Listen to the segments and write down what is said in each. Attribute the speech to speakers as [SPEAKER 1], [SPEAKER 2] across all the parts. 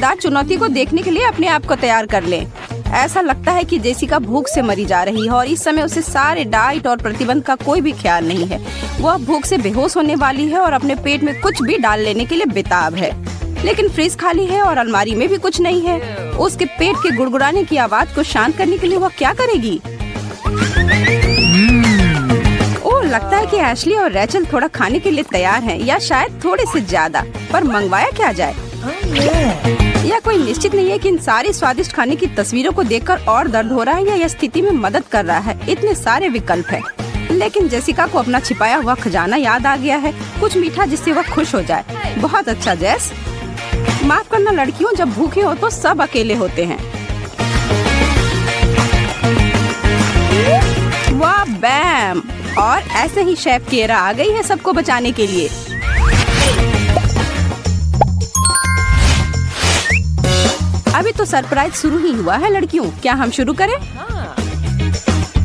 [SPEAKER 1] मजेदार चुनौती को देखने के लिए अपने आप को तैयार कर लें। ऐसा लगता है कि जेसिका भूख से मरी जा रही है और इस समय उसे सारे डाइट और प्रतिबंध का कोई भी ख्याल नहीं है। वह भूख से बेहोश होने वाली है और अपने पेट में कुछ भी डाल लेने के लिए बेताब है। लेकिन फ्रिज खाली है और अलमारी में भी कुछ नहीं है। उसके पेट के गुड़गुड़ाने की आवाज को शांत करने के लिए वह क्या करेगी? ओह, लगता है कि एशली और रैचल थोड़ा खाने के लिए तैयार हैं, या शायद थोड़े से ज्यादा। पर मंगवाया क्या जाए? यह कोई निश्चित नहीं है कि इन सारे स्वादिष्ट खाने की तस्वीरों को देखकर और दर्द हो रहा है या यह स्थिति में मदद कर रहा है। इतने सारे विकल्प हैं। लेकिन जेसिका को अपना छिपाया हुआ खजाना याद आ गया है, कुछ मीठा जिससे वह खुश हो जाए। बहुत अच्छा जेस। माफ करना लड़कियों, जब भूखे हो तो सब अकेले होते हैं। वाह बैम! और ऐसे ही शेफ किएरा आ गई है सबको बचाने के लिए। अभी तो सरप्राइज शुरू ही हुआ है लड़कियों, क्या हम शुरू करें?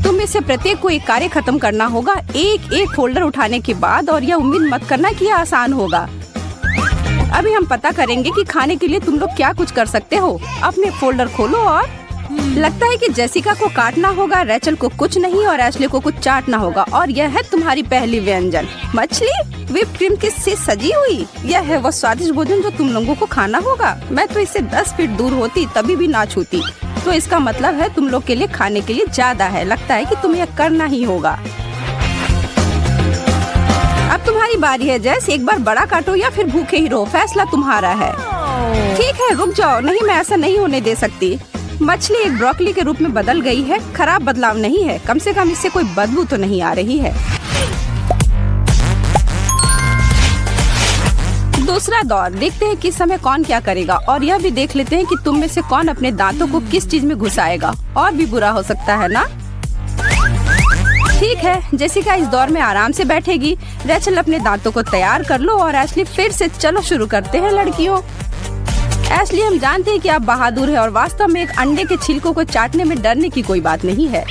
[SPEAKER 1] तुम में से प्रत्येक को एक कार्य खत्म करना होगा एक एक फोल्डर उठाने के बाद, और यह उम्मीद मत करना कि यह आसान होगा। अभी हम पता करेंगे कि खाने के लिए तुम लोग क्या कुछ कर सकते हो। अपने फोल्डर खोलो और लगता है कि जेसिका को काटना होगा, रैचल को कुछ नहीं और एशले को कुछ चाटना होगा। और यह है तुम्हारी पहली व्यंजन, मछली व्हिप क्रीम से सजी हुई। यह है वो स्वादिष्ट भोजन जो तुम लोगों को खाना होगा। मैं तो इससे 10 फीट दूर होती तभी भी ना छूती। तो इसका मतलब है तुम लोग के लिए खाने के लिए ज्यादा है। लगता है कि तुम्हें यह करना ही होगा। अब तुम्हारी बारी है जैस, एक बार बड़ा काटो या फिर भूखे ही रहो, फैसला तुम्हारा है। ठीक है, रुक जाओ। नहीं, मैं ऐसा नहीं होने दे सकती। मछली एक ब्रोकली के रूप में बदल गई है। खराब बदलाव नहीं है, कम से कम इससे कोई बदबू तो नहीं आ रही है। दूसरा दौर, देखते हैं किस समय कौन क्या करेगा, और यह भी देख लेते हैं कि तुम में से कौन अपने दांतों को किस चीज में घुसाएगा। और भी बुरा हो सकता है ना? ठीक है, जेसिका इस दौर में आराम से बैठेगी। रैचल अपने दांतों को तैयार कर लो और एशली फिर से चलो शुरू करते हैं लड़कियों। एशली, हम जानते हैं कि आप बहादुर हैं और वास्तव में एक अंडे के छिलकों को चाटने में डरने की कोई बात नहीं है।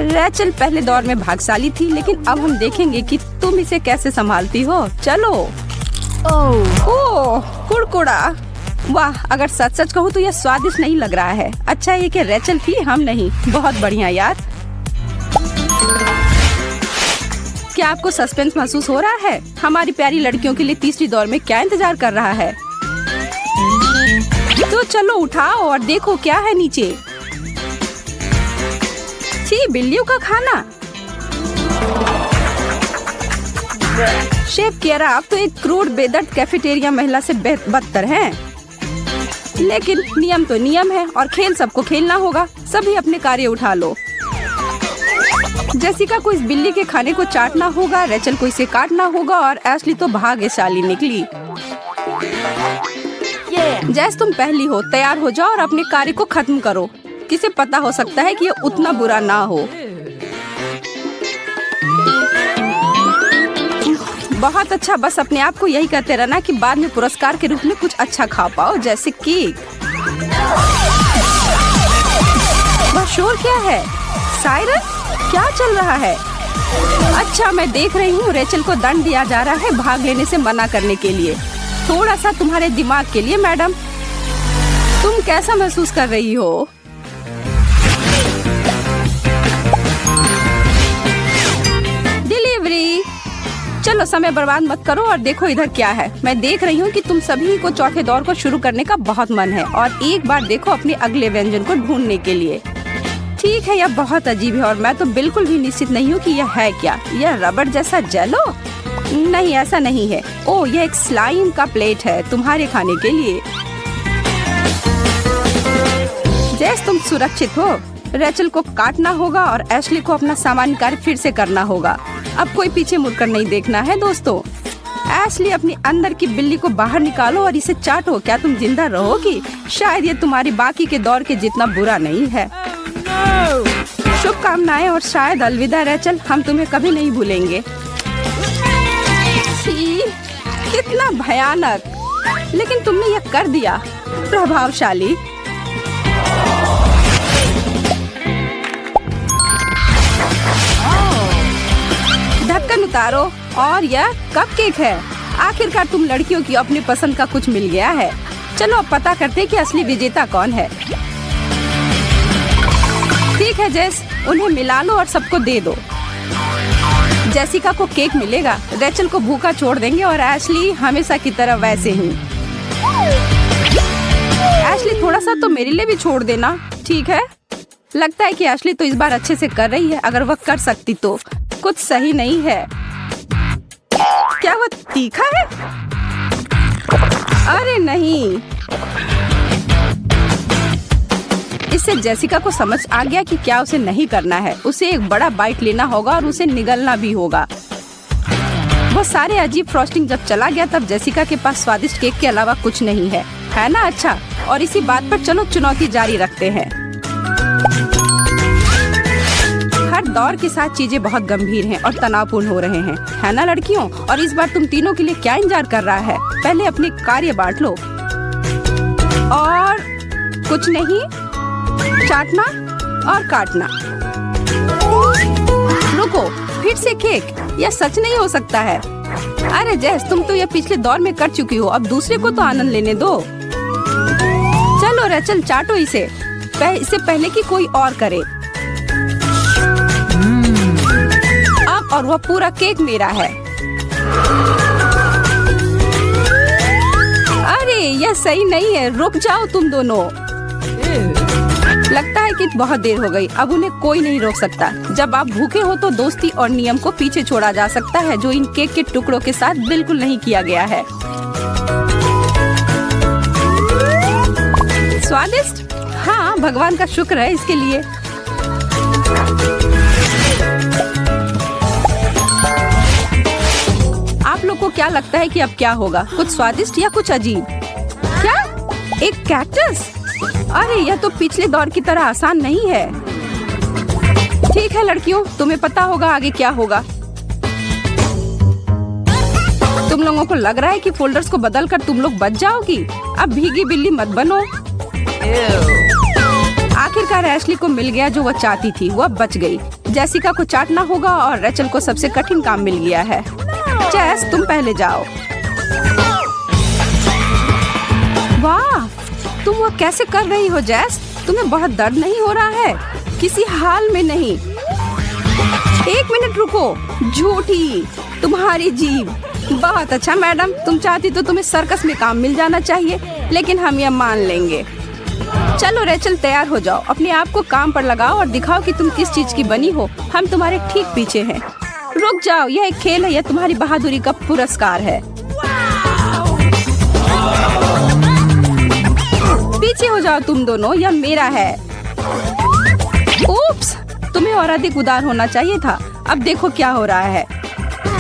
[SPEAKER 1] रैचल पहले दौर में भाग्यशाली थी, लेकिन अब हम देखेंगे कि तुम इसे कैसे संभालती हो। चलो। ओह, कुड़कुड़ा। वाह, अगर सच सच कहूँ तो यह स्वादिष्ट नहीं लग रहा है। अच्छा है कि रैचल थी, हम नहीं। बहुत बढ़िया यार। क्या आपको सस्पेंस महसूस हो रहा है? हमारी प्यारी लड़कियों के लिए तीसरी दौर में क्या इंतजार कर रहा है? तो चलो उठाओ और देखो क्या है नीचे। छी, बिल्लियों का खाना। शेफ किएरा, आप तो एक क्रूड बेदर्द कैफेटेरिया महिला से बदतर हैं। लेकिन नियम तो नियम है और खेल सबको खेलना होगा। सभी अपने कार्य उठा लो। जेसिका को इस बिल्ली के खाने को चाटना होगा, रैचल को इसे काटना होगा और एशली तो भाग्यशाली निकली। जैस, तुम पहली हो, तैयार हो जाओ और अपने कार्य को खत्म करो। किसे पता हो सकता है कि ये उतना बुरा ना हो। बहुत अच्छा, बस अपने आप को यही कहते रहना कि बाद में पुरस्कार के रूप में कुछ अच्छा खा पाओ, जैसे केक। वह शोर क्या है? सायरन, क्या चल रहा है? अच्छा, मैं देख रही हूँ रैचल को दंड दिया जा रहा है भाग लेने से मना करने के लिए। थोड़ा सा तुम्हारे दिमाग के लिए मैडम। तुम कैसा महसूस कर रही हो? डिलीवरी। चलो समय बर्बाद मत करो और देखो इधर क्या है। मैं देख रही हूँ कि तुम सभी को चौथे दौर को शुरू करने का बहुत मन है और एक बार देखो अपने अगले व्यंजन को ढूंढने के लिए। ठीक है, यह बहुत अजीब है और मैं तो बिल्कुल भी निश्चित नहीं हूँ कि यह है क्या। यह रबड़ जैसा जेलो? नहीं, ऐसा नहीं है। ओह, यह एक स्लाइम का प्लेट है तुम्हारे खाने के लिए। जैस, तुम सुरक्षित हो। रैचल को काटना होगा और एशली को अपना सामान्य कार्य फिर से करना होगा। अब कोई पीछे मुड़कर नहीं देखना है दोस्तों। एशली, अपनी अंदर की बिल्ली को बाहर निकालो और इसे चाटो। क्या तुम जिंदा रहोगी? शायद ये तुम्हारी बाकी के दौर के जितना बुरा नहीं है। शुभकामनाएं और शायद अलविदा रैचल, हम तुम्हें कभी नहीं भूलेंगे। कितना भयानक, लेकिन तुमने यह कर दिया। प्रभावशाली। ढक्कन उतारो और यह कपकेक है। आखिरकार तुम लड़कियों की अपनी पसंद का कुछ मिल गया है। चलो अब पता करते हैं कि असली विजेता कौन है। ठीक है जेस, उन्हें मिला लो और सबको दे दो। जेसिका को केक मिलेगा, रेचल को भूखा छोड़ देंगे और एशली हमेशा की तरह वैसे ही। एशली थोड़ा सा तो मेरे लिए भी छोड़ देना। ठीक है, लगता है कि एशली तो इस बार अच्छे से कर रही है। अगर वह कर सकती तो कुछ सही नहीं है। क्या वो तीखा है? अरे नहीं। इससे जेसिका को समझ आ गया कि क्या उसे नहीं करना है। उसे एक बड़ा बाइट लेना होगा और उसे निगलना भी होगा। वो सारे अजीब फ्रॉस्टिंग जब चला गया तब जेसिका के पास स्वादिष्ट केक के अलावा कुछ नहीं है ना? अच्छा, और इसी बात पर चलो चुनौती जारी रखते हैं। हर दौर के साथ चीजें बहुत गंभीर हैं और तनावपूर्ण हो रहे हैं, है ना लड़कियों? और इस बार तुम तीनों के लिए क्या इंतजार कर रहा है? पहले अपने कार्य बांट लो। और कुछ नहीं, चाटना और काटना। रुको, फिर से केक? यह सच नहीं हो सकता है। अरे जेस, तुम तो यह पिछले दौर में कर चुकी हो, अब दूसरे को तो आनंद लेने दो। चलो रेचल, चाटो इसे, इससे पहले कि कोई और करे। अब और वह पूरा केक मेरा है। अरे यह सही नहीं है, रुक जाओ तुम दोनों। लगता है कि बहुत देर हो गई, अब उन्हें कोई नहीं रोक सकता। जब आप भूखे हो तो दोस्ती और नियम को पीछे छोड़ा जा सकता है, जो इन केक के टुकड़ों के साथ बिल्कुल नहीं किया गया है। स्वादिष्ट? हाँ, भगवान का शुक्र है इसके लिए। आप लोग को क्या लगता है कि अब क्या होगा? कुछ स्वादिष्ट या कुछ अजीब? क्या? एक कैक्टस? अरे यह तो पिछले दौर की तरह आसान नहीं है। ठीक है लड़कियों, तुम्हें पता होगा आगे क्या होगा। तुम लोगों को लग रहा है कि फोल्डर्स को बदलकर तुम लोग बच जाओगी? अब भीगी बिल्ली मत बनो। आखिरकार एशली को मिल गया जो वह चाहती थी, वह बच गई। जेसिका को चाटना होगा और रेचल को सबसे कठिन काम मिल गया है। जेस, तुम पहले जाओ। वाह, तुम वो कैसे कर रही हो जेस? तुम्हें बहुत दर्द नहीं हो रहा है? किसी हाल में नहीं। एक मिनट रुको, झूठी, तुम्हारी जीभ। बहुत अच्छा मैडम, तुम चाहती तो तुम्हें सर्कस में काम मिल जाना चाहिए, लेकिन हम यह मान लेंगे। चलो रेचल, तैयार हो जाओ, अपने आप को काम पर लगाओ और दिखाओ कि तुम किस चीज की बनी हो। हम तुम्हारे ठीक पीछे हैं। रुक जाओ, यह एक खेल है, यह तुम्हारी बहादुरी का पुरस्कार है। पीछे हो जाओ तुम दोनों, यह मेरा है। उप्स, तुम्हें और अधिक उदार होना चाहिए था। अब देखो क्या हो रहा है।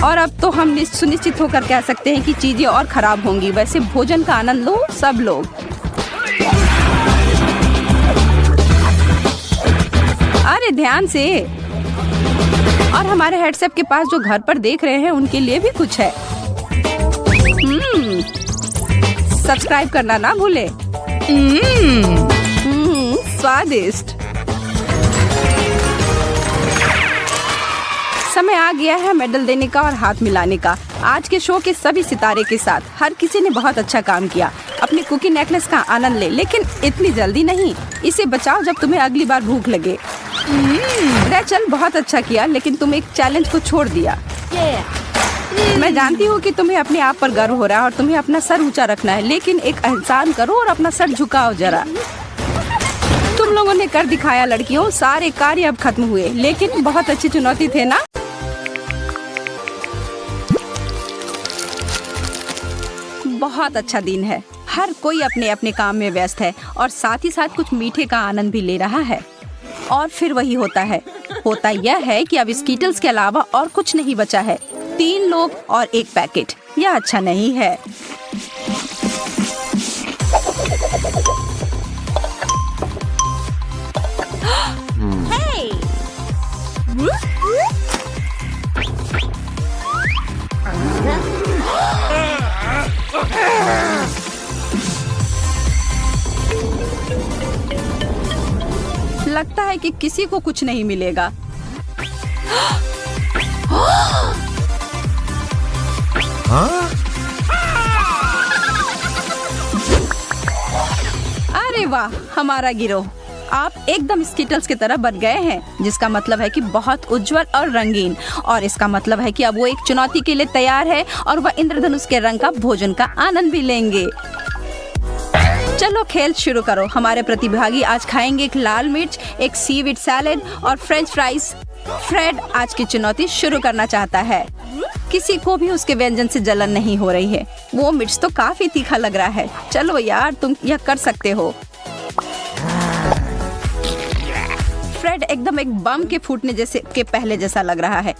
[SPEAKER 1] और अब तो हम सुनिश्चित होकर कह सकते हैं कि चीजें और खराब होंगी। वैसे भोजन का आनंद लो सब लोग। अरे ध्यान से। और हमारे हेडसेट के पास जो घर पर देख रहे हैं उनके लिए भी कुछ है। सब्सक्राइब करना ना भूले। स्वादिष्ट। समय आ गया है मेडल देने का और हाथ मिलाने का। आज के शो के सभी सितारे के साथ हर किसी ने बहुत अच्छा काम किया। अपने कुकी नेकलेस का आनंद ले, लेकिन इतनी जल्दी नहीं। इसे बचाओ जब तुम्हें अगली बार भूख लगे। रेचल, बहुत अच्छा किया, लेकिन तुम एक चैलेंज को छोड़ दिया। मैं जानती हूँ कि तुम्हें अपने आप पर गर्व हो रहा है और तुम्हें अपना सर ऊंचा रखना है, लेकिन एक एहसान करो और अपना सर झुकाओ जरा। तुम लोगों ने कर दिखाया लड़कियों, सारे कार्य अब खत्म हुए, लेकिन बहुत अच्छी चुनौती थे ना? बहुत अच्छा दिन है। हर कोई अपने अपने काम में व्यस्त है और साथ ही साथ कुछ मीठे का आनंद भी ले रहा है। और फिर वही होता यह है कि अब स्कीटल्स के अलावा और कुछ नहीं बचा है। 3 लोग और 1 पैकेट। यह अच्छा नहीं है। लगता है कि किसी को कुछ नहीं मिलेगा। अरे वाह, हमारा गिरोह। आप एकदम स्किटल्स की तरह बन गए हैं, जिसका मतलब है कि बहुत उज्जवल और रंगीन। और इसका मतलब है कि अब वो एक चुनौती के लिए तैयार है और वह इंद्रधनुष के रंग का भोजन का आनंद भी लेंगे। चलो खेल शुरू करो। हमारे प्रतिभागी आज खाएंगे एक लाल मिर्च, एक सीवीड सैलेड और फ्रेंच फ्राइज। फ्रेड आज की चुनौती शुरू करना चाहता है। किसी को भी उसके व्यंजन से जलन नहीं हो रही है। वो मिर्च तो काफी तीखा लग रहा है। चलो यार, तुम यह कर सकते हो। फ्रेड एकदम एक बम के फूटने जैसे के पहले जैसा लग रहा है।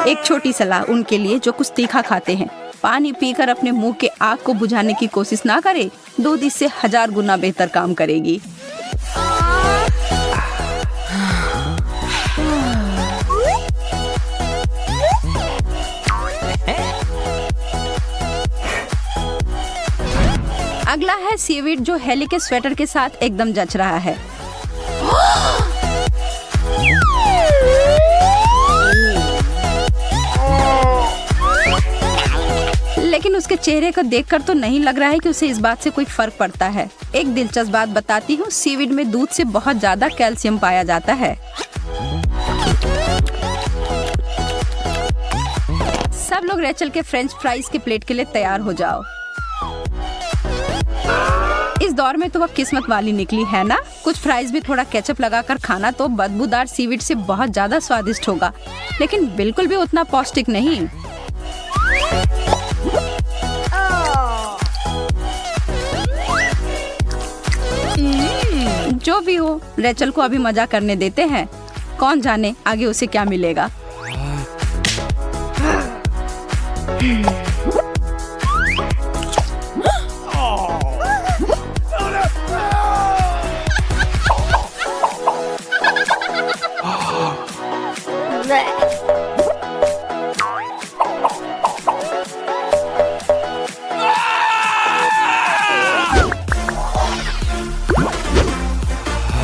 [SPEAKER 1] एक छोटी सलाह उनके लिए जो कुछ तीखा खाते हैं। पानी पीकर अपने मुंह के आग को बुझाने की कोशिश ना करें। दूध इससे 1000 गुना बेहतर काम करेगी। अगला है सीवीड, जो हेली के स्वेटर के साथ एकदम जच रहा है। लेकिन उसके चेहरे को देखकर तो नहीं लग रहा है कि उसे इस बात से कोई फर्क पड़ता है। एक दिलचस्प बात बताती हूँ, सीवीड में दूध से बहुत ज्यादा कैल्शियम पाया जाता है। सब लोग रेचल के फ्रेंच फ्राइज के प्लेट के लिए तैयार हो जाओ। इस दौर में तो वह किस्मत वाली निकली है ना। कुछ फ्राइज भी थोड़ा केचप लगाकर खाना तो बदबूदार सीवीड से बहुत ज्यादा स्वादिष्ट होगा, लेकिन बिल्कुल भी उतना पौष्टिक नहीं। जो भी हो, रेचल को अभी मजा करने देते हैं। कौन जाने आगे उसे क्या मिलेगा।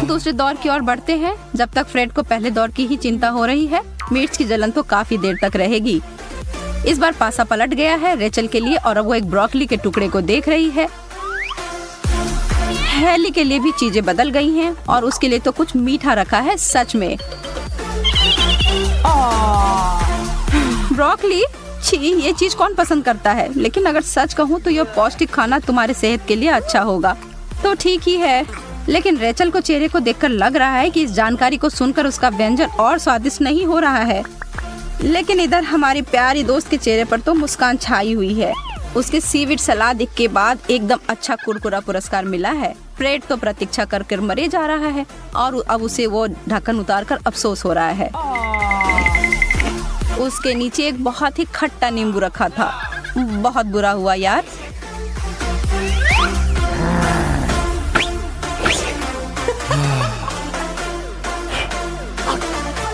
[SPEAKER 1] दूसरे दौर की ओर बढ़ते हैं। जब तक फ्रेड को पहले दौर की ही चिंता हो रही है, मिर्च की जलन तो काफी देर तक रहेगी। इस बार पासा पलट गया है रेचल के लिए और अब वो एक ब्रोकली के टुकड़े को देख रही है। हेली के लिए भी चीजें बदल गई हैं और उसके लिए तो कुछ मीठा रखा है। सच में ब्रोकली, छी, ये चीज कौन पसंद करता है। लेकिन अगर सच कहूँ तो यह पौष्टिक खाना तुम्हारे सेहत के लिए अच्छा होगा। तो ठीक ही है, लेकिन रेचल को चेहरे को देखकर लग रहा है कि इस जानकारी को सुनकर उसका व्यंजन और स्वादिष्ट नहीं हो रहा है। लेकिन इधर हमारी प्यारी दोस्त के चेहरे पर तो मुस्कान छाई हुई है। उसके सीवीड सलाद के बाद एकदम अच्छा कुरकुरा पुरस्कार मिला है। फ्रेड तो प्रतीक्षा कर मरे जा रहा है और अब उसे वो ढक्कन उतारकर अफसोस हो रहा है। उसके नीचे एक बहुत ही खट्टा नींबू रखा था। बहुत बुरा हुआ यार।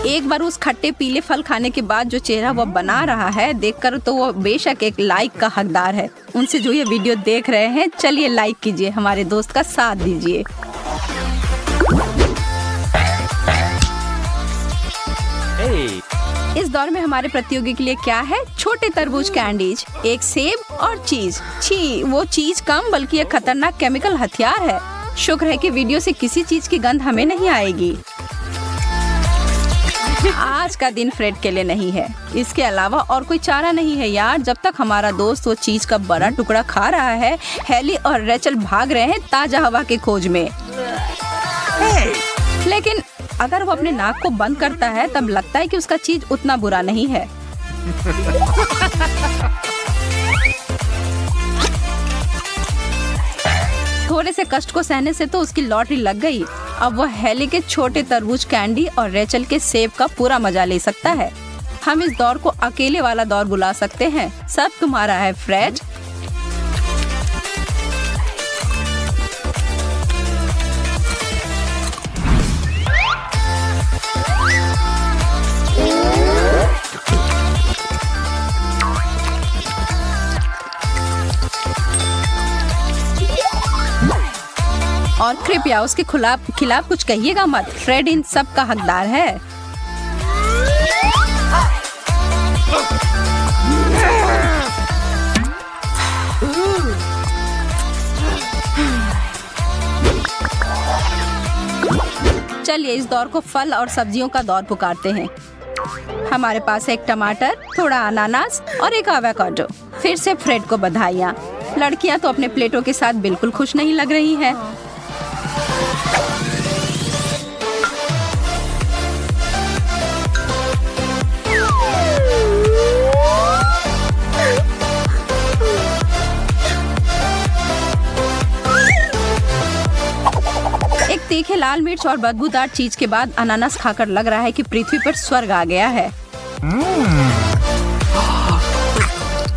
[SPEAKER 1] एक बार उस खट्टे पीले फल खाने के बाद जो चेहरा वो बना रहा है, देखकर तो वो बेशक एक लाइक का हकदार है। उनसे जो ये वीडियो देख रहे हैं, चलिए लाइक कीजिए, हमारे दोस्त का साथ दीजिए। इस दौर में हमारे प्रतियोगी के लिए क्या है? छोटे तरबूज कैंडीज, एक सेब और चीज। छी, वो चीज कम बल्कि एक खतरनाक केमिकल हथियार है। शुक्र है कि वीडियो से किसी चीज की गंध हमें नहीं आएगी। आज का दिन फ्रेड के लिए नहीं है। इसके अलावा और कोई चारा नहीं है यार। जब तक हमारा दोस्त वो चीज का बड़ा टुकड़ा खा रहा है, हेली और रेचल भाग रहे हैं ताजा हवा की खोज में। लेकिन अगर वो अपने नाक को बंद करता है, तब लगता है कि उसका चीज उतना बुरा नहीं है। थोड़े से कष्ट को सहने से तो उसकी लॉटरी लग गई। अब वह हेली के छोटे तरबूज कैंडी और रेचल के सेब का पूरा मजा ले सकता है। हम इस दौर को अकेले वाला दौर बुला सकते हैं। सब तुम्हारा है फ्रेड। और कृपया उसके खिलाफ कुछ कहिएगा मत। फ्रेड इन सब का हकदार है। चलिए इस दौर को फल और सब्जियों का दौर पुकारते हैं। हमारे पास है एक टमाटर, थोड़ा अनानास और एक एवोकाडो। फिर से फ्रेड को बधाइयाँ। लड़कियां तो अपने प्लेटों के साथ बिल्कुल खुश नहीं लग रही हैं। एक तीखे लाल मिर्च और बदबूदार चीज के बाद अनानास खाकर लग रहा है कि पृथ्वी पर स्वर्ग आ गया है।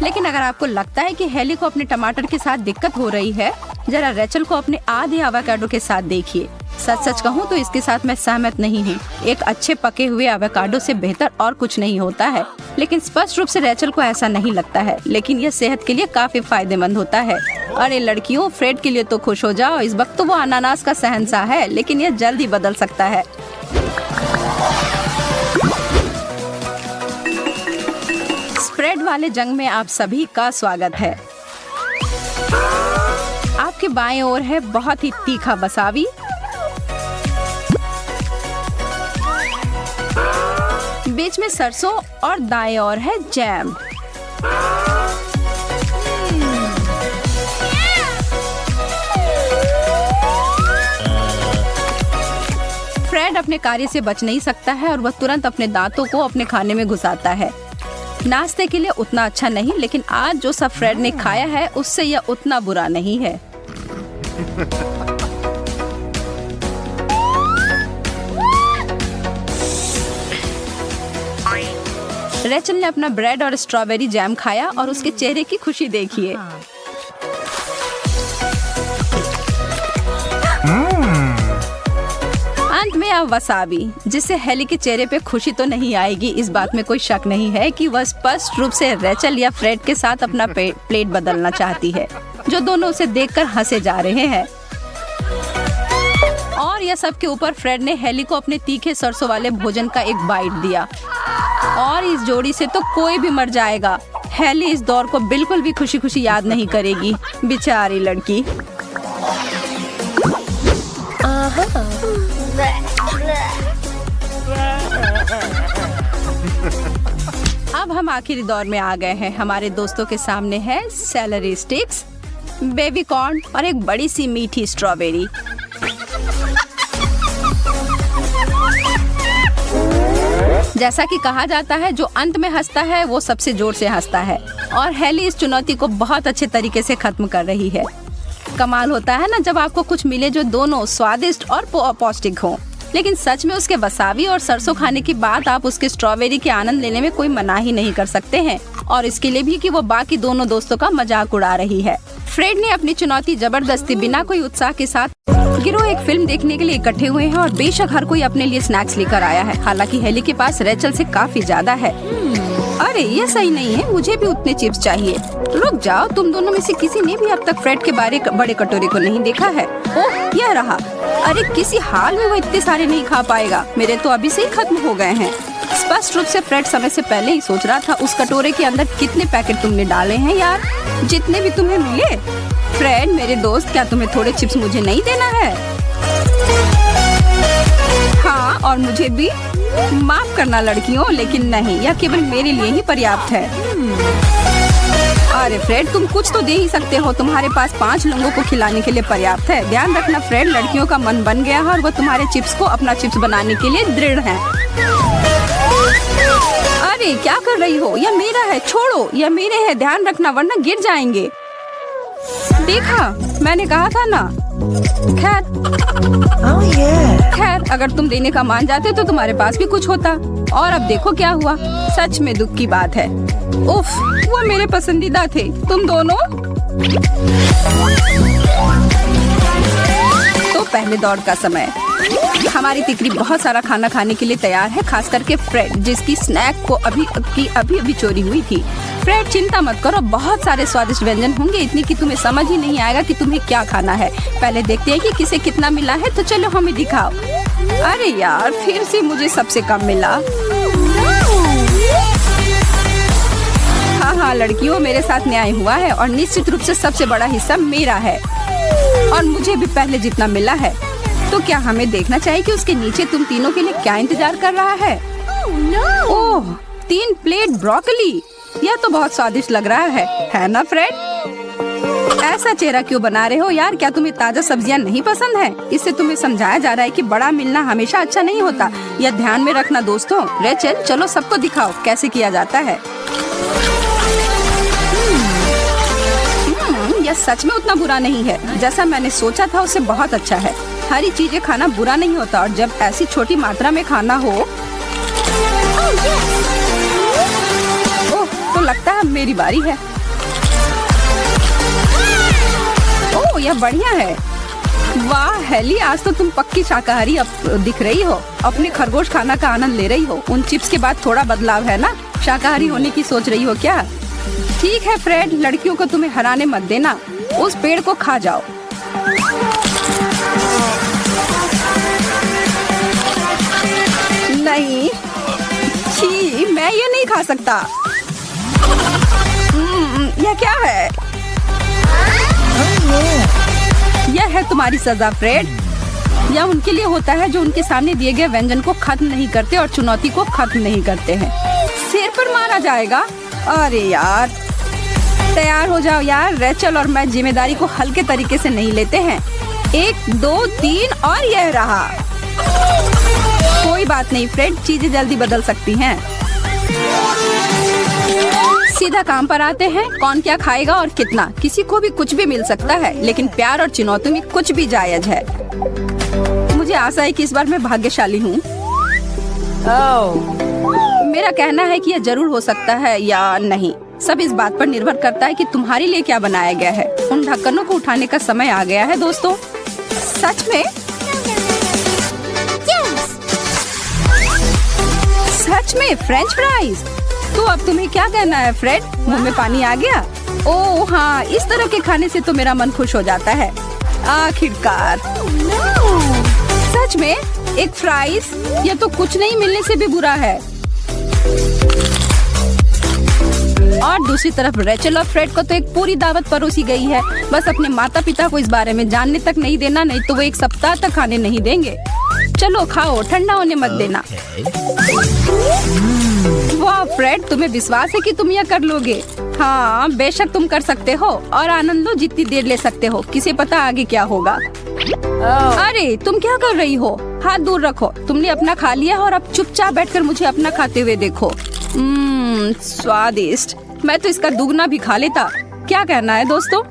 [SPEAKER 1] लेकिन अगर आपको लगता है कि हेली को अपने टमाटर के साथ दिक्कत हो रही है, जरा रेचल को अपने आधे एवोकाडो के साथ देखिए। सच कहूँ तो इसके साथ मैं सहमत नहीं हूँ। एक अच्छे पके हुए एवोकाडो से बेहतर और कुछ नहीं होता है। लेकिन स्पष्ट रूप से रेचल को ऐसा नहीं लगता है। लेकिन यह सेहत के लिए काफी फायदेमंद होता है। अरे लड़कियों, फ्रेड के लिए तो खुश हो जाओ। इस वक्त तो वो अनानास का शहंशाह है, लेकिन यह जल्द ही बदल सकता है। स्प्रेड वाले जंग में आप सभी का स्वागत है। आपके बाएं ओर है बहुत ही तीखा वसाबी, बीच में सरसों और दाएं ओर है जैम। फ्रेड अपने कार्य से बच नहीं सकता है और वह तुरंत अपने दांतों को अपने खाने में घुसाता है। नाश्ते के लिए उतना अच्छा नहीं, लेकिन आज जो सब फ्रेड ने खाया है उससे यह उतना बुरा नहीं है। रेचल ने अपना ब्रेड और स्ट्रॉबेरी जैम खाया और उसके चेहरे की खुशी देखिए। अंत में अब वसाबी, जिससे हेली के चेहरे पे खुशी तो नहीं आएगी। इस बात में कोई शक नहीं है कि वह स्पष्ट रूप से रेचल या फ्रेड के साथ अपना प्लेट बदलना चाहती है, जो दोनों उसे देखकर हंसे जा रहे हैं। और यह सब के ऊपर फ्रेड ने हेली को अपने तीखे सरसों वाले भोजन का एक बाइट दिया। और इस जोड़ी से तो कोई भी मर जाएगा। हेली इस दौर को बिल्कुल भी खुशी खुशी याद नहीं करेगी, बेचारी लड़की। अब हम आखिरी दौर में आ गए हैं। हमारे दोस्तों के सामने है सेलरी स्टिक्स, बेबी कॉर्न और एक बड़ी सी मीठी स्ट्रॉबेरी। जैसा कि कहा जाता है, जो अंत में हंसता है वो सबसे जोर से हंसता है। और हेली इस चुनौती को बहुत अच्छे तरीके से खत्म कर रही है। कमाल होता है ना जब आपको कुछ मिले जो दोनों स्वादिष्ट और पौष्टिक हो। लेकिन सच में उसके वसाबी और सरसों खाने के बाद आप उसके स्ट्रॉबेरी के आनंद लेने में कोई मनाही नहीं कर सकते हैं। और इसके लिए भी कि वो बाकी दोनों दोस्तों का मजाक उड़ा रही है। फ्रेड ने अपनी चुनौती जबरदस्ती बिना कोई उत्साह के साथ गिरोह एक फिल्म देखने के लिए इकट्ठे हुए हैं और बेशक हर कोई अपने लिए स्नैक्स लेकर आया है। हालांकि हेली के पास रेचल से काफी ज्यादा है। अरे ये सही नहीं है, मुझे भी उतने चिप्स चाहिए। रुक जाओ, तुम दोनों में से किसी ने भी अब तक फ्रेड के बड़े कटोरे को नहीं देखा है। ओह यह रहा। अरे किसी हाल में वो इतने सारे नहीं खा पाएगा। मेरे तो अभी से ही खत्म हो गए हैं। स्पष्ट रूप से फ्रेड समय से पहले ही सोच रहा था उस कटोरे के अंदर कितने पैकेट तुमने डाले हैं यार, जितने भी तुम्हें मिले। फ्रेड मेरे दोस्त, क्या तुम्हें थोड़े चिप्स मुझे नहीं देना है? हाँ, और मुझे भी माफ करना लड़कियों, लेकिन नहीं, यह केवल मेरे लिए ही पर्याप्त है। अरे फ्रेड, तुम कुछ तो दे ही सकते हो। तुम्हारे पास 5 लोगों को खिलाने के लिए पर्याप्त है। ध्यान रखना फ्रेड, लड़कियों का मन बन गया है और वो तुम्हारे चिप्स को अपना चिप्स बनाने के लिए दृढ़ है। अरे क्या कर रही हो? यह मेरा है, छोड़ो। यह मेरे है, ध्यान रखना वरना गिर जाएंगे। देखा, मैंने कहा था ना। खैर, अगर तुम देने का मान जाते तो तुम्हारे पास भी कुछ होता। और अब देखो क्या हुआ। सच में दुख की बात है। उफ, वो मेरे पसंदीदा थे। तुम दोनों। तो पहले दौड़ का समय। हमारी तिकरी बहुत सारा खाना खाने के लिए तैयार है, खास करके फ्रेड जिसकी स्नैक को अभी चोरी हुई थी। फ्रेड चिंता मत करो, बहुत सारे स्वादिष्ट व्यंजन होंगे, इतनी कि तुम्हें समझ ही नहीं आएगा कि तुम्हें क्या खाना है। पहले देखते हैं कि किसे कितना मिला है, तो चलो हमें दिखाओ। अरे यार, फिर से मुझे सबसे कम मिला। हाँ लड़कियों, मेरे साथ न्याय हुआ है और निश्चित रूप से सबसे बड़ा हिस्सा मेरा है और मुझे भी पहले जितना मिला है। तो क्या हमें देखना चाहिए कि उसके नीचे तुम तीनों के लिए क्या इंतजार कर रहा है? ओह, 3 प्लेट ब्रोकली, यह तो बहुत स्वादिष्ट लग रहा है ना फ्रेड? ऐसा चेहरा क्यों बना रहे हो यार? क्या तुम्हें ताजा सब्जियां नहीं पसंद है? इससे तुम्हें समझाया जा रहा है कि बड़ा मिलना हमेशा अच्छा नहीं होता। यह ध्यान में रखना दोस्तों। रेचल, चलो सबको दिखाओ कैसे किया जाता है। यह सच में उतना बुरा नहीं है जैसा मैंने सोचा था, उससे बहुत अच्छा है। हरी चीजें खाना बुरा नहीं होता और जब ऐसी छोटी मात्रा में खाना हो। ओह, तो लगता है मेरी बारी है। ओह, यह बढ़िया है। वाह हेली, आज तो तुम पक्की शाकाहारी दिख रही हो। अपने खरगोश खाना का आनंद ले रही हो। उन चिप्स के बाद थोड़ा बदलाव है ना? शाकाहारी होने की सोच रही हो क्या? ठीक है फ्रेड, लड़कियों को तुम्हें हराने मत देना। उस पेड़ को खा जाओ। नहीं, छी, मैं ये नहीं खा सकता। यह क्या है? यह है तुम्हारी सजा फ्रेड। यह उनके लिए होता है जो उनके सामने दिए गए व्यंजन को खत्म नहीं करते और चुनौती को खत्म नहीं करते हैं। सिर पर मारा जाएगा। अरे यार, तैयार हो जाओ यार। रेचल और मैं जिम्मेदारी को हल्के तरीके से नहीं लेते हैं। 1 2 3 और यह रहा। कोई बात नहीं फ्रेड, चीजें जल्दी बदल सकती हैं। सीधा काम पर आते हैं। कौन क्या खाएगा और कितना? किसी को भी कुछ भी मिल सकता है, लेकिन प्यार और चुनौती में कुछ भी जायज है। मुझे आशा है कि इस बार मैं भाग्यशाली हूँ। मेरा कहना है कि यह जरूर हो सकता है या नहीं। सब इस बात पर निर्भर करता है कि तुम्हारे लिए क्या बनाया गया है। उन ढक्कनों को उठाने का समय आ गया है दोस्तों। सच में? सच में फ्रेंच फ्राइज? तो अब तुम्हें क्या कहना है फ्रेड? मुंह में पानी आ गया? ओह हाँ, इस तरह के खाने से तो मेरा मन खुश हो जाता है आखिरकार। सच में एक फ्राइज? यह तो कुछ नहीं मिलने से भी बुरा है। और दूसरी तरफ रेचल और फ्रेड को तो एक पूरी दावत परोसी गई है। बस अपने माता पिता को इस बारे में जानने तक नहीं देना, नहीं तो वो 1 सप्ताह तक खाने नहीं देंगे। चलो खाओ, ठंडा होने मत देना। वाह फ्रेड, तुम्हें विश्वास है कि तुम यह कर लोगे? हाँ बेशक तुम कर सकते हो और आनंद लो जितनी देर ले सकते हो। किसे पता आगे क्या होगा। अरे तुम क्या कर रही हो? हाथ दूर रखो। तुमने अपना खा लिया और अब चुपचाप बैठकर मुझे अपना खाते हुए देखो। स्वादिष्ट। मैं तो इसका दुगना भी खा लेता। क्या कहना है दोस्तों?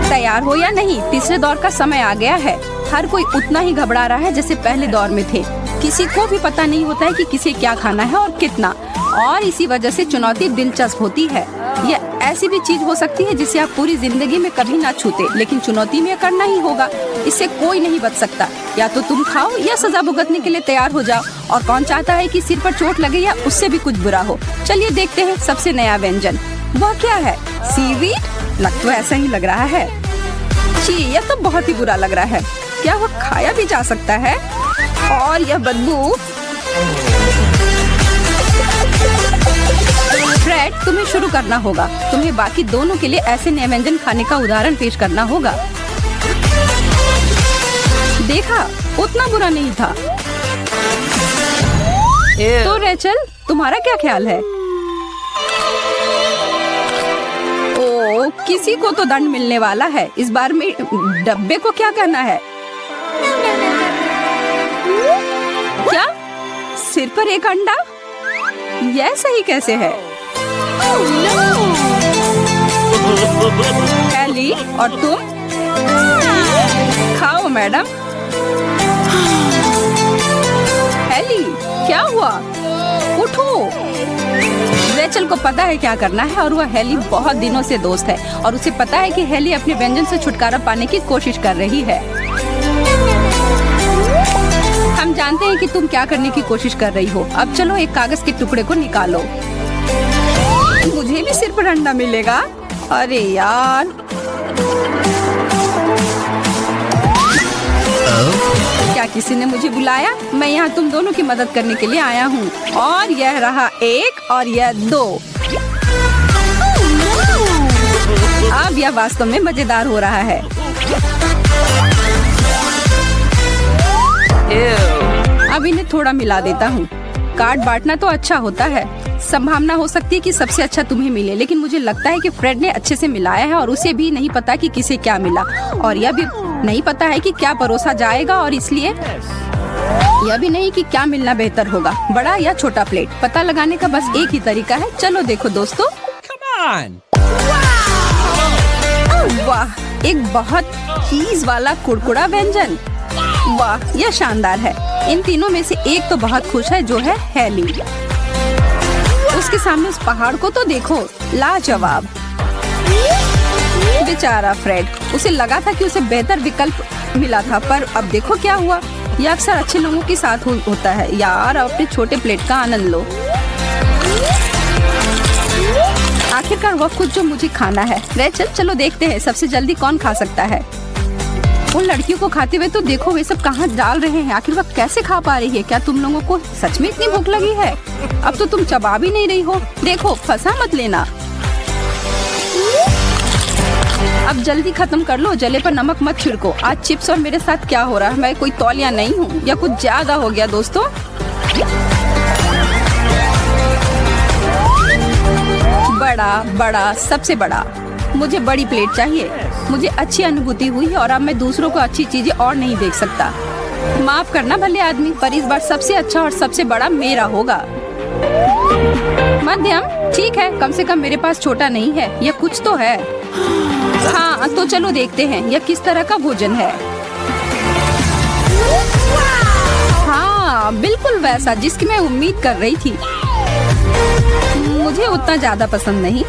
[SPEAKER 1] तैयार हो या नहीं? तीसरे दौर का समय आ गया है। हर कोई उतना ही घबरा रहा है जैसे पहले दौर में थे। किसी को भी पता नहीं होता है कि किसे क्या खाना है और कितना, और इसी वजह से चुनौती दिलचस्प होती है। यह ऐसी भी चीज हो सकती है जिसे आप पूरी जिंदगी में कभी ना छूते, लेकिन चुनौती में करना ही होगा। इससे कोई नहीं बच सकता। या तो तुम खाओ या सजा भुगतने के लिए तैयार हो जाओ। और कौन चाहता है कि सिर पर चोट लगे या उससे भी कुछ बुरा हो? चलिए देखते हैं सबसे नया व्यंजन। वह क्या है? सीवीड? लग तो ऐसा ही लग रहा है। छी, यह तो बहुत ही बुरा लग रहा है। क्या वह खाया भी जा सकता है? और यह बदबू। फ्रेड, तुम्हें शुरू करना होगा। तुम्हें बाकी दोनों के लिए ऐसे नए व्यंजन खाने का उदाहरण पेश करना होगा। देखा, उतना बुरा नहीं था। तो रेचल, तुम्हारा क्या ख्याल है? ओ, किसी को तो दंड मिलने वाला है। इस बार में डब्बे को क्या कहना है? क्या? सिर पर एक अंडा? यह सही कैसे है? एली, और तुम? खाओ मैडम। एली, क्या हुआ? उठो। रेचल को पता है क्या करना है और वह हेली बहुत दिनों से दोस्त है और उसे पता है कि हेली अपने व्यंजन से छुटकारा पाने की कोशिश कर रही है। हम जानते हैं कि तुम क्या करने की कोशिश कर रही हो। अब चलो एक कागज के टुकड़े को निकालो। मुझे भी सिर पर अंडा मिलेगा। अरे यार, क्या किसी ने मुझे बुलाया? मैं यहाँ तुम दोनों की मदद करने के लिए आया हूँ। और यह रहा 1 और यह 2। अब यह वास्तव में मजेदार हो रहा है। अब इन्हें थोड़ा मिला देता हूँ। कार्ड बांटना तो अच्छा होता है। संभावना हो सकती है कि सबसे अच्छा तुम्हें मिले, लेकिन मुझे लगता है कि फ्रेड ने अच्छे से मिलाया है और उसे भी नहीं पता कि किसे क्या मिला, और यह भी नहीं पता है कि क्या परोसा जाएगा, और इसलिए यह भी नहीं कि क्या मिलना बेहतर होगा, बड़ा या छोटा प्लेट। पता लगाने का बस एक ही तरीका है। चलो देखो दोस्तों। वाह, एक बहुत चीज वाला कुड़कुड़ा व्यंजन। वाह, यह शानदार है। इन तीनों में से एक तो बहुत खुश है, जो है हैली। उसके सामने उस पहाड़ को तो देखो, लाजवाब। बेचारा फ्रेड, उसे लगा था कि उसे बेहतर विकल्प मिला था, पर अब देखो क्या हुआ। यह अक्सर अच्छे लोगों के साथ होता है। यार, अपने छोटे प्लेट का आनंद लो। आखिरकार वह कुछ जो मुझे खाना है। रेचल, चलो देखते हैं सबसे जल्दी कौन खा सकता है। उन लड़कियों को खाते हुए तो देखो, वे सब कहाँ डाल रहे हैं। आखिर वह कैसे खा पा रही है? क्या तुम लोगों को सच में इतनी भूख लगी है? अब तो तुम चबा भी नहीं रही हो। देखो, फंसा मत लेना। अब जल्दी खत्म कर लो, जले पर नमक मत छिड़को। आज चिप्स और मेरे साथ क्या हो रहा है? मैं कोई तौलिया नहीं हूँ, या कुछ ज्यादा हो गया दोस्तों। बड़ा, सबसे बड़ा। मुझे बड़ी प्लेट चाहिए। मुझे अच्छी अनुभूति हुई है और अब मैं दूसरों को अच्छी चीजें और नहीं देख सकता। माफ करना भले आदमी, पर इस बार सबसे अच्छा और सबसे बड़ा मेरा होगा। मध्यम, ठीक है, कम से कम मेरे पास छोटा नहीं है। यह कुछ तो है। हाँ, तो चलो देखते हैं यह किस तरह का भोजन है। हाँ, बिल्कुल वैसा जिसकी मैं उम्मीद कर रही थी। मुझे उतना ज्यादा पसंद नहीं।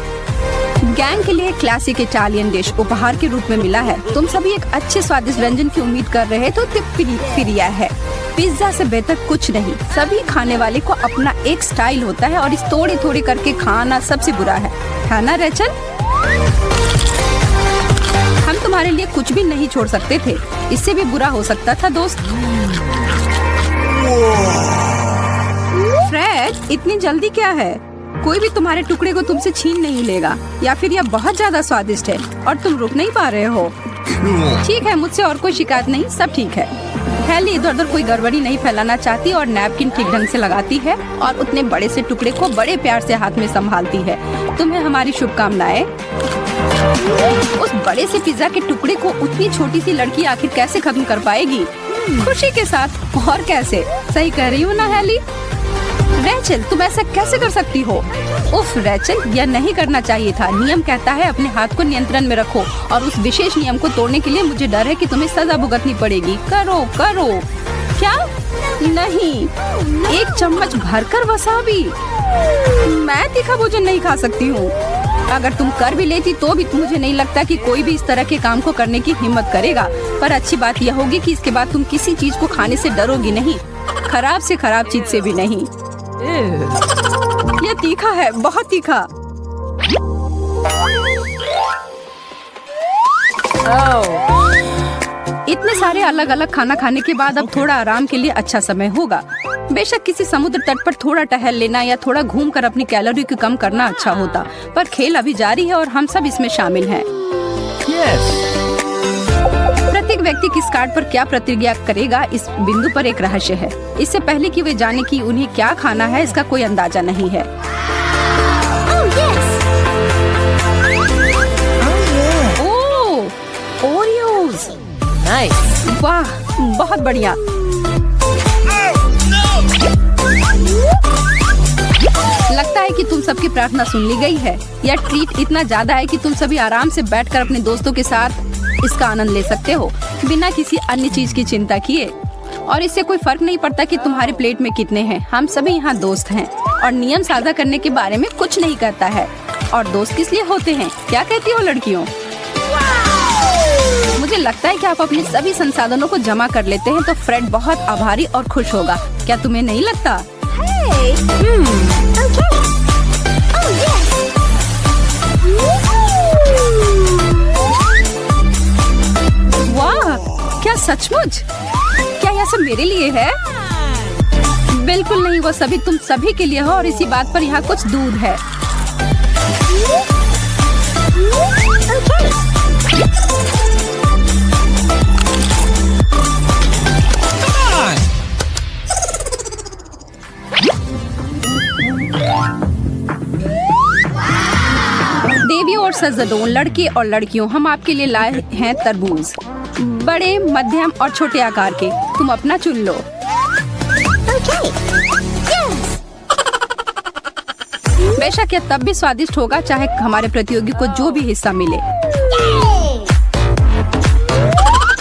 [SPEAKER 1] गैंग के लिए क्लासिक इटालियन डिश उपहार के रूप में मिला है। तुम सभी एक अच्छे स्वादिष्ट व्यंजन की उम्मीद कर रहे तो फिरिया है। पिज्जा से बेहतर कुछ नहीं। सभी खाने वाले को अपना एक स्टाइल होता है, और इस थोड़ी थोड़ी करके खाना सबसे बुरा है ना रेचल? हम तुम्हारे लिए कुछ भी नहीं छोड़ सकते थे। इससे भी बुरा हो सकता था दोस्त। फ्रेड, इतनी जल्दी क्या है? कोई भी तुम्हारे टुकड़े को तुमसे छीन नहीं लेगा, या फिर यह बहुत ज्यादा स्वादिष्ट है और तुम रुक नहीं पा रहे हो। ठीक है, मुझसे और कोई शिकायत नहीं, सब ठीक है। हैली इधर उधर कोई गड़बड़ी नहीं फैलाना चाहती और नैपकिन ठीक ढंग से लगाती है और उतने बड़े से टुकड़े को बड़े प्यार से हाथ में संभालती है। तुम्हें हमारी शुभकामनाएं। उस बड़े से पिज्जा के टुकड़े को उतनी छोटी सी लड़की आखिर कैसे खत्म कर पाएगी? खुशी के साथ। और कैसे? सही कह रही हूँ ना हैली? रेचल, तुम ऐसा कैसे कर सकती हो? उफ रेचल, यह नहीं करना चाहिए था। नियम कहता है अपने हाथ को नियंत्रण में रखो, और उस विशेष नियम को तोड़ने के लिए मुझे डर है कि तुम्हें सजा भुगतनी पड़ेगी। करो। क्या? नहीं, 1 चम्मच भरकर वसाबी। मैं तीखा भोजन नहीं खा सकती हूँ। अगर तुम कर भी लेती तो भी मुझे नहीं लगता कि कोई भी इस तरह के काम को करने की हिम्मत करेगा। पर अच्छी बात यह होगी कि इसके बाद तुम किसी चीज को खाने से डरोगी नहीं, खराब से खराब चीज से भी नहीं। यह तीखा है, बहुत तीखा। इतने सारे अलग अलग खाना खाने के बाद अब थोड़ा आराम के लिए अच्छा समय होगा। बेशक किसी समुद्र तट पर थोड़ा टहल लेना या थोड़ा घूमकर अपनी कैलोरी को कम करना अच्छा होता, पर खेल अभी जारी है और हम सब इसमें शामिल हैं। प्रत्येक व्यक्ति किस कार्ड पर क्या प्रतिक्रिया करेगा, इस बिंदु पर एक रहस्य है। इससे पहले कि वे जाने कि उन्हें क्या खाना है, इसका कोई अंदाजा नहीं है। ओरियोज, नाइस, वाह, बहुत बढ़िया। लगता है कि तुम सबकी प्रार्थना सुन ली गई है। यह ट्रीट इतना ज्यादा है कि तुम सभी आराम से बैठकर अपने दोस्तों के साथ इसका आनंद ले सकते हो, बिना किसी अन्य चीज की चिंता किए। और इससे कोई फर्क नहीं पड़ता कि तुम्हारे प्लेट में कितने हैं। हम सभी यहाँ दोस्त हैं, और नियम साझा करने के बारे में कुछ नहीं कहता है। और दोस्त किस लिए होते हैं? क्या कहती हो लड़कियों? मुझे लगता है कि आप अपने सभी संसाधनों को जमा कर लेते हैं तो फ्रेड बहुत आभारी और खुश होगा। क्या तुम्हें नहीं लगता? वाह, क्या सचमुच? क्या यह सब मेरे लिए है? बिल्कुल नहीं, वो सभी तुम सभी के लिए हो और इसी बात पर यहाँ कुछ दूध है। देवियों और सज्जनों, लड़के और लड़कियों, हम आपके लिए लाए हैं तरबूज, बड़े, मध्यम और छोटे आकार के। तुम अपना चुन लो। बेशक यह तब भी स्वादिष्ट होगा चाहे हमारे प्रतियोगी को जो भी हिस्सा मिले।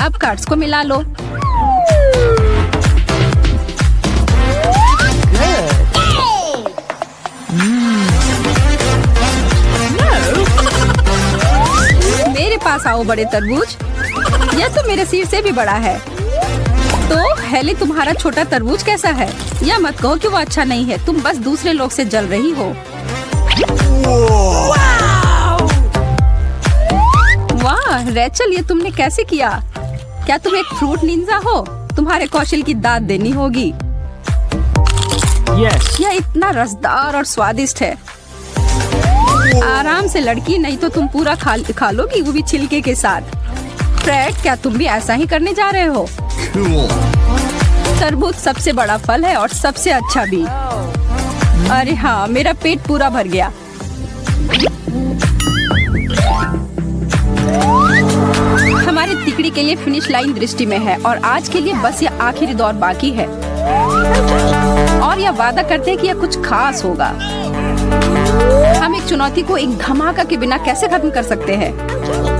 [SPEAKER 1] अब कार्ड्स को मिला लो। मेरे पास आओ बड़े तरबूज, यह तो मेरे सिर से भी बड़ा है। तो हेली, तुम्हारा छोटा तरबूज कैसा है? या मत कहो कि वो अच्छा नहीं है, तुम बस दूसरे लोग से जल रही हो। वाह रेचल, ये तुमने कैसे किया? क्या तुम एक फ्रूट निंजा हो? तुम्हारे कौशल की दाद देनी होगी। यह इतना रसदार और स्वादिष्ट है। आराम से लड़की, नहीं तो तुम पूरा खा लोगी, वो भी छिलके के साथ। फ्रेड, क्या तुम भी ऐसा ही करने जा रहे हो? तरबूज सबसे बड़ा फल है और सबसे अच्छा भी। अरे हाँ, मेरा पेट पूरा भर गया। हमारी तिकड़ी के लिए फिनिश लाइन दृष्टि में है और आज के लिए बस यह आखिरी दौर बाकी है और यह वादा करते हैं कि यह कुछ खास होगा। हम एक चुनौती को एक धमाका के बिना कैसे खत्म कर सकते हैं?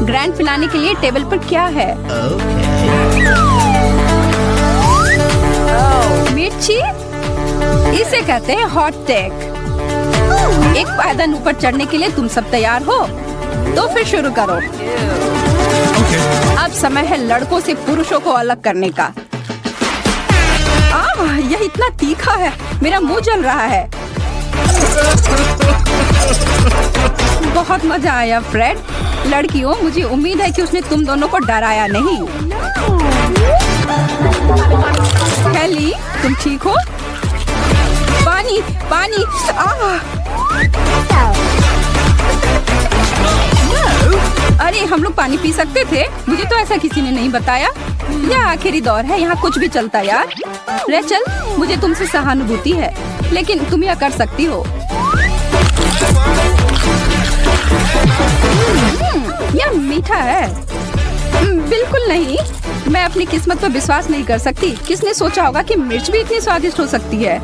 [SPEAKER 1] ग्रैंड फिनाले के लिए टेबल पर क्या है? मिर्ची, इसे कहते हैं हॉट टेक। एक पायदान ऊपर चढ़ने के लिए तुम सब तैयार हो? तो फिर शुरू करो। अब समय है लड़कों से पुरुषों को अलग करने का। यह इतना तीखा है, मेरा मुंह जल रहा है। बहुत मजा आया फ्रेड। लड़कियों, मुझे उम्मीद है कि उसने तुम दोनों को डराया नहीं। हेली, तुम ठीक हो? पानी, पानी। अरे, हम लोग पानी पी सकते थे? मुझे तो ऐसा किसी ने नहीं बताया। यह आखिरी दौर है, यहाँ कुछ भी चलता यार। रेचल, मुझे तुमसे सहानुभूति है, लेकिन तुम यह कर सकती हो। यह मीठा है। बिल्कुल नहीं, मैं अपनी किस्मत पर विश्वास नहीं कर सकती। किसने सोचा होगा कि मिर्च भी इतनी स्वादिष्ट हो सकती है?